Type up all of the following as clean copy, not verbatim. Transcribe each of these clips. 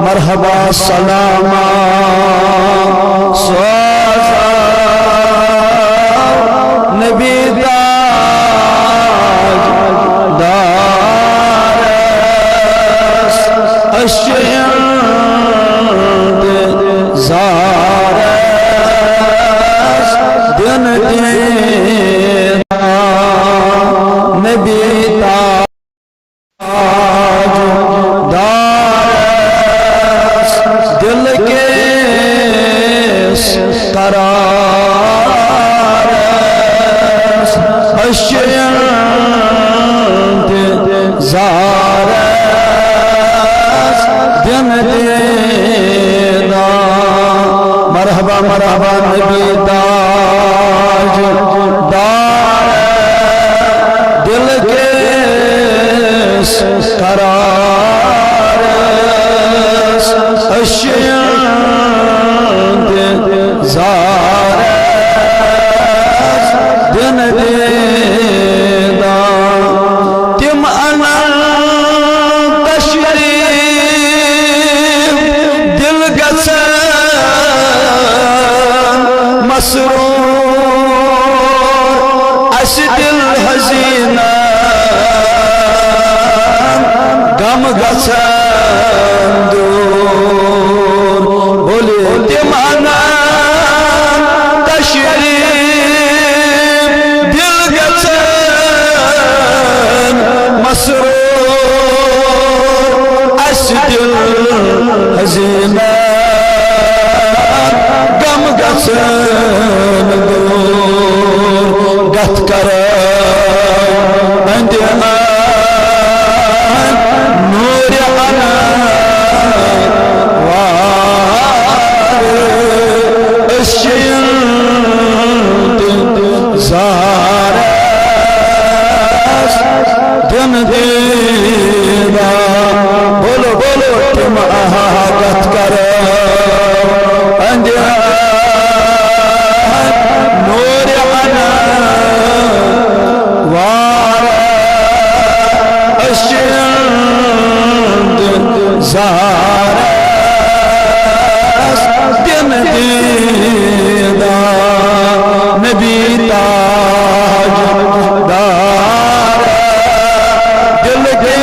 मरहबा सलामा नबी मरहबा मरहबा नबी ताज दार दिल के करार जार दिन देदा तिम अनंत शरीफ दिल गस मसरूर अस दिल हसीना गम गसन दूर बोले तिमाना तशरीफ दिल गसन मसरूर अस दिल हसीना गम गसन गत कर नूर जार दिन देदा बोलो बोलो तुम गत कर दिन देदा नबी ताज दार दिल के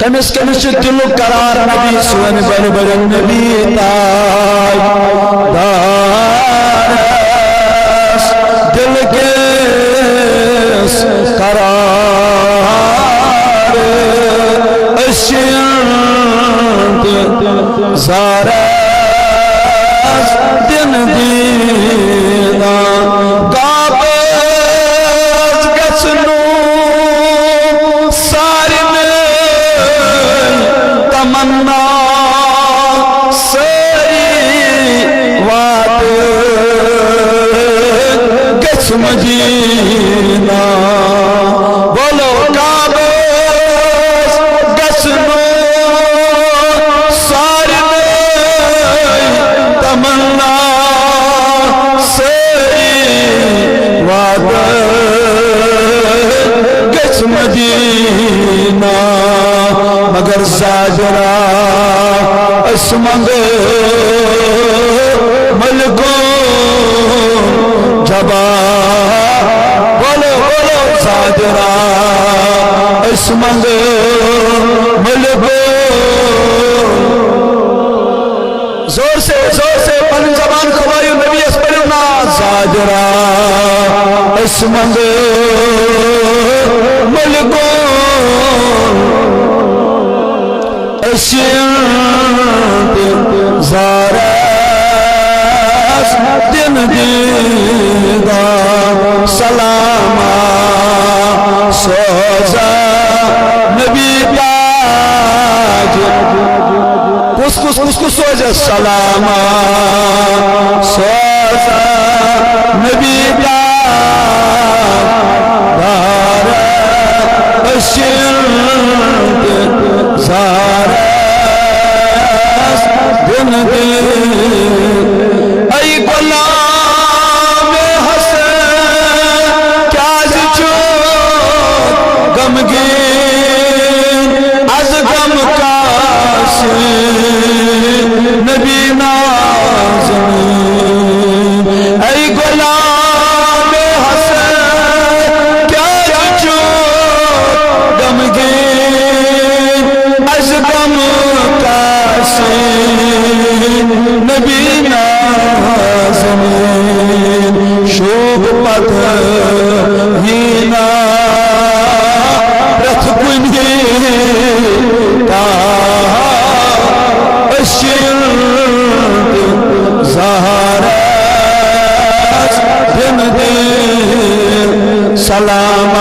कमिस कमिस दिल करार नबी सोन बन बन नबी ताज दार दिल के करार जार दिन दीना काबज गसनो सारे तमन्ना सरी वात गस मदीना बोलो काबज गसनो तमन्ना से वाद गच मदीना मगर साजरा असमंग मलको जबा बोलो बोलो साजरा असमंग मलको जोर से पन जबान खुबायु नबी अस्पलना साजरा इसमंग मलको जार दिन देदा सलामा सोजा नबी ताज कुछ सोजा सलामा सोजा नबी ताज ज़ारस दिन दे ऐ गुलाम हसन क्या जो गमगीन अज गम काश नबी नाज़मीन ऐ गुलाम हसन क्या जो गमगीन अज गम काश नबी नाज़मीन शोभ पद हीना रथ कुनी ज़ारस दिन दे सलाम